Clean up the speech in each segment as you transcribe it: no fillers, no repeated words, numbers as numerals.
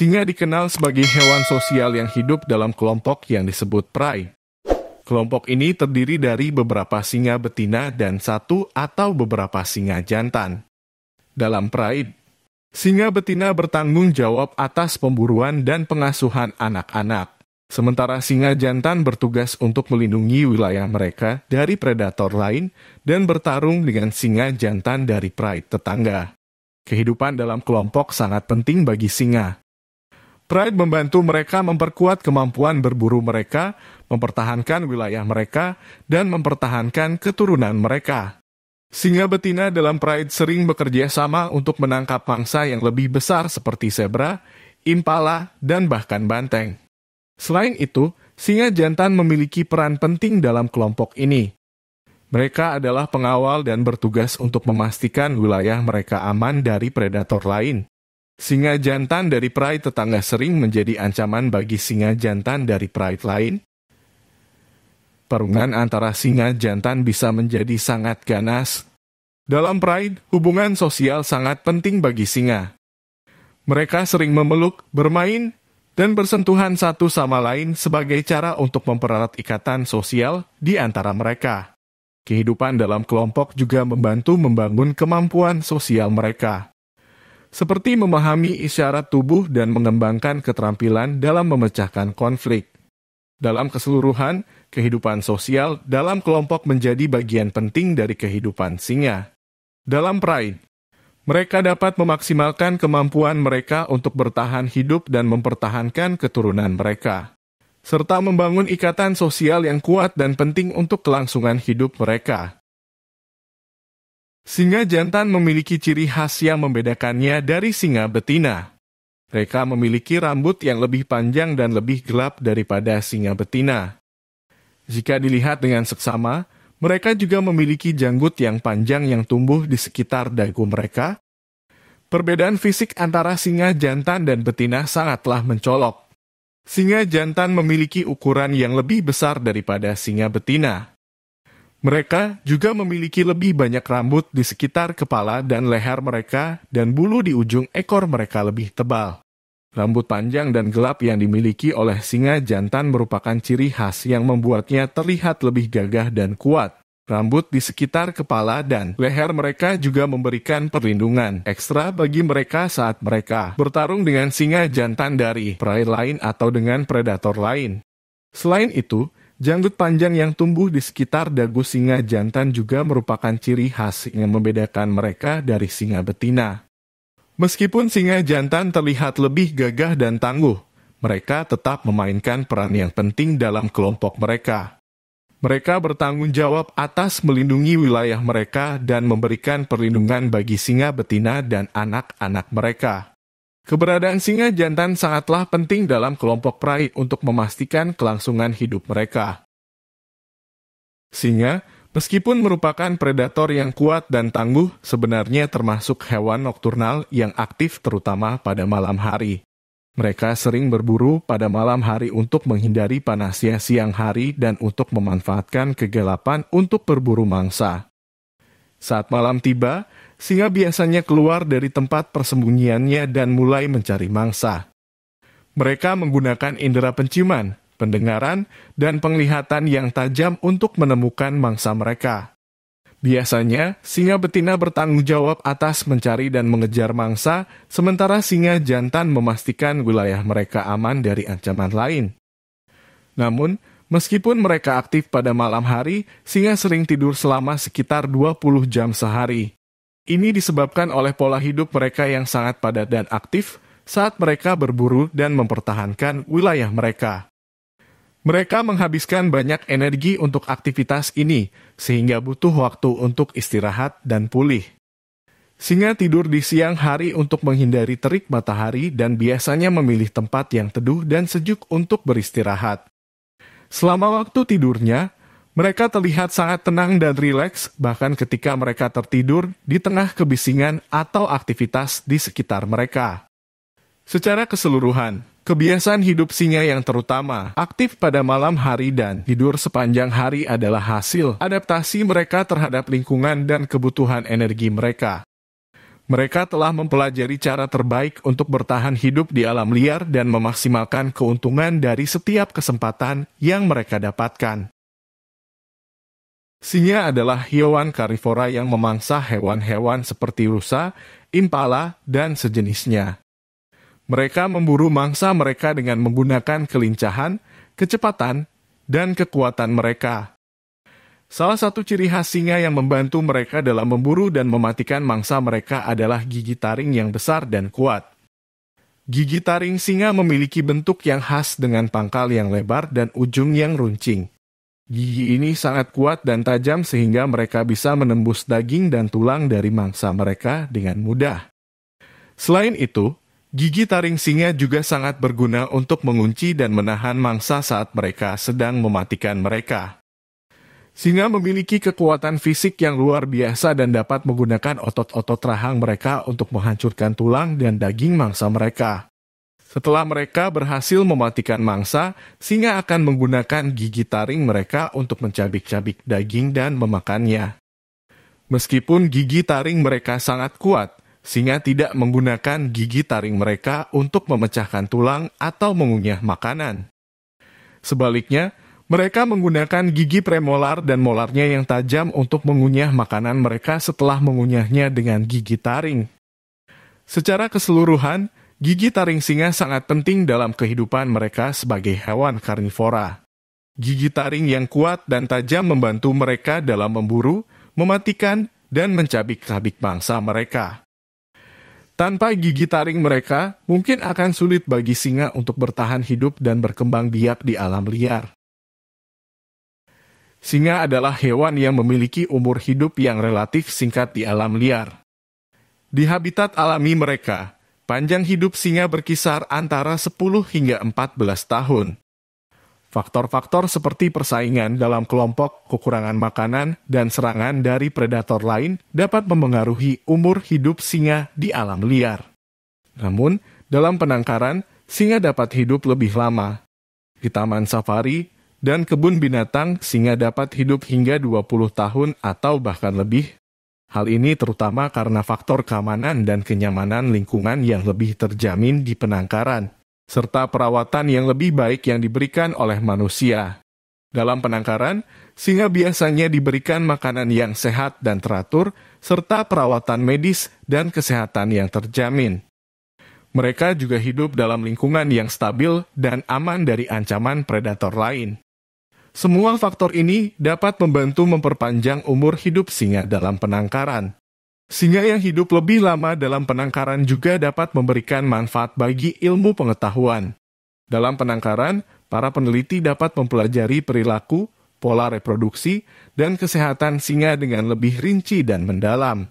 Singa dikenal sebagai hewan sosial yang hidup dalam kelompok yang disebut pride. Kelompok ini terdiri dari beberapa singa betina dan satu atau beberapa singa jantan. Dalam pride, singa betina bertanggung jawab atas pemburuan dan pengasuhan anak-anak, sementara singa jantan bertugas untuk melindungi wilayah mereka dari predator lain dan bertarung dengan singa jantan dari pride tetangga. Kehidupan dalam kelompok sangat penting bagi singa. Pride membantu mereka memperkuat kemampuan berburu mereka, mempertahankan wilayah mereka, dan mempertahankan keturunan mereka. Singa betina dalam pride sering bekerja sama untuk menangkap mangsa yang lebih besar seperti zebra, impala, dan bahkan banteng. Selain itu, singa jantan memiliki peran penting dalam kelompok ini. Mereka adalah pengawal dan bertugas untuk memastikan wilayah mereka aman dari predator lain. Singa jantan dari pride tetangga sering menjadi ancaman bagi singa jantan dari pride lain. Perundungan antara singa jantan bisa menjadi sangat ganas. Dalam pride, hubungan sosial sangat penting bagi singa. Mereka sering memeluk, bermain, dan bersentuhan satu sama lain sebagai cara untuk mempererat ikatan sosial di antara mereka. Kehidupan dalam kelompok juga membantu membangun kemampuan sosial mereka, seperti memahami isyarat tubuh dan mengembangkan keterampilan dalam memecahkan konflik. Dalam keseluruhan, kehidupan sosial dalam kelompok menjadi bagian penting dari kehidupan singa. Dalam pride, mereka dapat memaksimalkan kemampuan mereka untuk bertahan hidup dan mempertahankan keturunan mereka, serta membangun ikatan sosial yang kuat dan penting untuk kelangsungan hidup mereka. Singa jantan memiliki ciri khas yang membedakannya dari singa betina. Mereka memiliki rambut yang lebih panjang dan lebih gelap daripada singa betina. Jika dilihat dengan seksama, mereka juga memiliki janggut yang panjang yang tumbuh di sekitar dagu mereka. Perbedaan fisik antara singa jantan dan betina sangatlah mencolok. Singa jantan memiliki ukuran yang lebih besar daripada singa betina. Mereka juga memiliki lebih banyak rambut di sekitar kepala dan leher mereka, dan bulu di ujung ekor mereka lebih tebal. Rambut panjang dan gelap yang dimiliki oleh singa jantan merupakan ciri khas yang membuatnya terlihat lebih gagah dan kuat. Rambut di sekitar kepala dan leher mereka juga memberikan perlindungan ekstra bagi mereka saat mereka bertarung dengan singa jantan dari pride lain atau dengan predator lain. Selain itu, janggut panjang yang tumbuh di sekitar dagu singa jantan juga merupakan ciri khas yang membedakan mereka dari singa betina. Meskipun singa jantan terlihat lebih gagah dan tangguh, mereka tetap memainkan peran yang penting dalam kelompok mereka. Mereka bertanggung jawab atas melindungi wilayah mereka dan memberikan perlindungan bagi singa betina dan anak-anak mereka. Keberadaan singa jantan sangatlah penting dalam kelompok pride untuk memastikan kelangsungan hidup mereka. Singa, meskipun merupakan predator yang kuat dan tangguh, sebenarnya termasuk hewan nokturnal yang aktif terutama pada malam hari. Mereka sering berburu pada malam hari untuk menghindari panasnya siang hari dan untuk memanfaatkan kegelapan untuk berburu mangsa. Saat malam tiba, singa biasanya keluar dari tempat persembunyiannya dan mulai mencari mangsa. Mereka menggunakan indera penciuman, pendengaran, dan penglihatan yang tajam untuk menemukan mangsa mereka. Biasanya, singa betina bertanggung jawab atas mencari dan mengejar mangsa, sementara singa jantan memastikan wilayah mereka aman dari ancaman lain. Namun, meskipun mereka aktif pada malam hari, singa sering tidur selama sekitar 20 jam sehari. Ini disebabkan oleh pola hidup mereka yang sangat padat dan aktif saat mereka berburu dan mempertahankan wilayah mereka. Mereka menghabiskan banyak energi untuk aktivitas ini, sehingga butuh waktu untuk istirahat dan pulih. Singa tidur di siang hari untuk menghindari terik matahari dan biasanya memilih tempat yang teduh dan sejuk untuk beristirahat. Selama waktu tidurnya, mereka terlihat sangat tenang dan rileks, bahkan ketika mereka tertidur di tengah kebisingan atau aktivitas di sekitar mereka. Secara keseluruhan, kebiasaan hidup singa yang terutama aktif pada malam hari dan tidur sepanjang hari adalah hasil adaptasi mereka terhadap lingkungan dan kebutuhan energi mereka. Mereka telah mempelajari cara terbaik untuk bertahan hidup di alam liar dan memaksimalkan keuntungan dari setiap kesempatan yang mereka dapatkan. Singa adalah hewan karnivora yang memangsa hewan-hewan seperti rusa, impala, dan sejenisnya. Mereka memburu mangsa mereka dengan menggunakan kelincahan, kecepatan, dan kekuatan mereka. Salah satu ciri khas singa yang membantu mereka dalam memburu dan mematikan mangsa mereka adalah gigi taring yang besar dan kuat. Gigi taring singa memiliki bentuk yang khas dengan pangkal yang lebar dan ujung yang runcing. Gigi ini sangat kuat dan tajam sehingga mereka bisa menembus daging dan tulang dari mangsa mereka dengan mudah. Selain itu, gigi taring singa juga sangat berguna untuk mengunci dan menahan mangsa saat mereka sedang mematikan mereka. Singa memiliki kekuatan fisik yang luar biasa dan dapat menggunakan otot-otot rahang mereka untuk menghancurkan tulang dan daging mangsa mereka. Setelah mereka berhasil mematikan mangsa, singa akan menggunakan gigi taring mereka untuk mencabik-cabik daging dan memakannya. Meskipun gigi taring mereka sangat kuat, singa tidak menggunakan gigi taring mereka untuk memecahkan tulang atau mengunyah makanan. Sebaliknya, mereka menggunakan gigi premolar dan molarnya yang tajam untuk mengunyah makanan mereka setelah mengunyahnya dengan gigi taring. Secara keseluruhan, gigi taring singa sangat penting dalam kehidupan mereka sebagai hewan karnivora. Gigi taring yang kuat dan tajam membantu mereka dalam memburu, mematikan, dan mencabik-cabik mangsa mereka. Tanpa gigi taring mereka, mungkin akan sulit bagi singa untuk bertahan hidup dan berkembang biak di alam liar. Singa adalah hewan yang memiliki umur hidup yang relatif singkat di alam liar. Di habitat alami mereka, panjang hidup singa berkisar antara 10 hingga 14 tahun. Faktor-faktor seperti persaingan dalam kelompok, kekurangan makanan, dan serangan dari predator lain dapat memengaruhi umur hidup singa di alam liar. Namun, dalam penangkaran, singa dapat hidup lebih lama. Di taman safari dan kebun binatang, singa dapat hidup hingga 20 tahun atau bahkan lebih. Hal ini terutama karena faktor keamanan dan kenyamanan lingkungan yang lebih terjamin di penangkaran, serta perawatan yang lebih baik yang diberikan oleh manusia. Dalam penangkaran, singa biasanya diberikan makanan yang sehat dan teratur, serta perawatan medis dan kesehatan yang terjamin. Mereka juga hidup dalam lingkungan yang stabil dan aman dari ancaman predator lain. Semua faktor ini dapat membantu memperpanjang umur hidup singa dalam penangkaran. Singa yang hidup lebih lama dalam penangkaran juga dapat memberikan manfaat bagi ilmu pengetahuan. Dalam penangkaran, para peneliti dapat mempelajari perilaku, pola reproduksi, dan kesehatan singa dengan lebih rinci dan mendalam.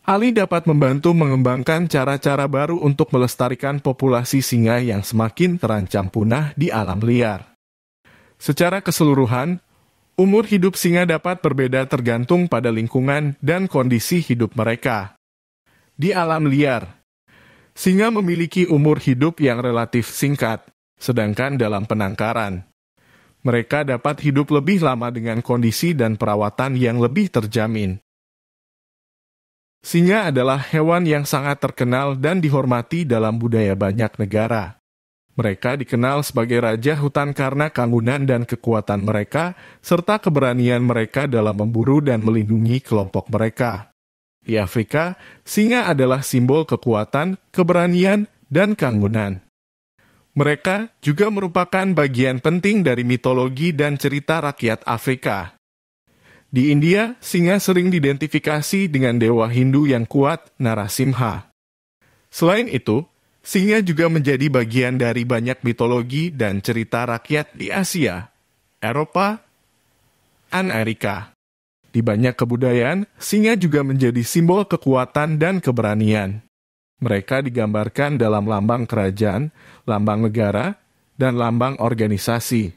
Hal ini dapat membantu mengembangkan cara-cara baru untuk melestarikan populasi singa yang semakin terancam punah di alam liar. Secara keseluruhan, umur hidup singa dapat berbeda tergantung pada lingkungan dan kondisi hidup mereka. Di alam liar, singa memiliki umur hidup yang relatif singkat, sedangkan dalam penangkaran, mereka dapat hidup lebih lama dengan kondisi dan perawatan yang lebih terjamin. Singa adalah hewan yang sangat terkenal dan dihormati dalam budaya banyak negara. Mereka dikenal sebagai raja hutan karena keanggunan dan kekuatan mereka, serta keberanian mereka dalam memburu dan melindungi kelompok mereka. Di Afrika, singa adalah simbol kekuatan, keberanian, dan keanggunan. Mereka juga merupakan bagian penting dari mitologi dan cerita rakyat Afrika. Di India, singa sering diidentifikasi dengan dewa Hindu yang kuat, Narasimha. Selain itu, singa juga menjadi bagian dari banyak mitologi dan cerita rakyat di Asia, Eropa, dan Amerika. Di banyak kebudayaan, singa juga menjadi simbol kekuatan dan keberanian. Mereka digambarkan dalam lambang kerajaan, lambang negara, dan lambang organisasi.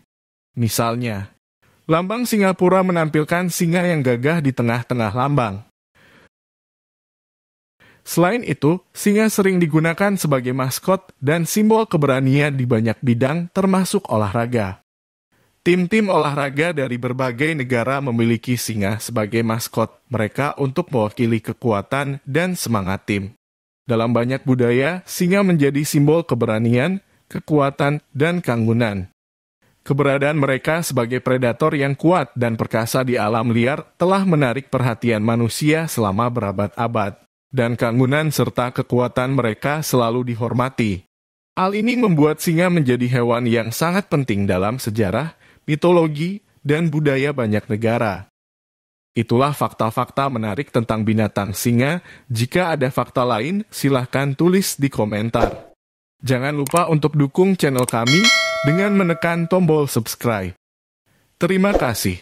Misalnya, lambang Singapura menampilkan singa yang gagah di tengah-tengah lambang. Selain itu, singa sering digunakan sebagai maskot dan simbol keberanian di banyak bidang termasuk olahraga. Tim-tim olahraga dari berbagai negara memiliki singa sebagai maskot mereka untuk mewakili kekuatan dan semangat tim. Dalam banyak budaya, singa menjadi simbol keberanian, kekuatan, dan keanggunan. Keberadaan mereka sebagai predator yang kuat dan perkasa di alam liar telah menarik perhatian manusia selama berabad-abad, dan keanggunan serta kekuatan mereka selalu dihormati. Hal ini membuat singa menjadi hewan yang sangat penting dalam sejarah, mitologi, dan budaya banyak negara. Itulah fakta-fakta menarik tentang binatang singa. Jika ada fakta lain, silahkan tulis di komentar. Jangan lupa untuk dukung channel kami dengan menekan tombol subscribe. Terima kasih.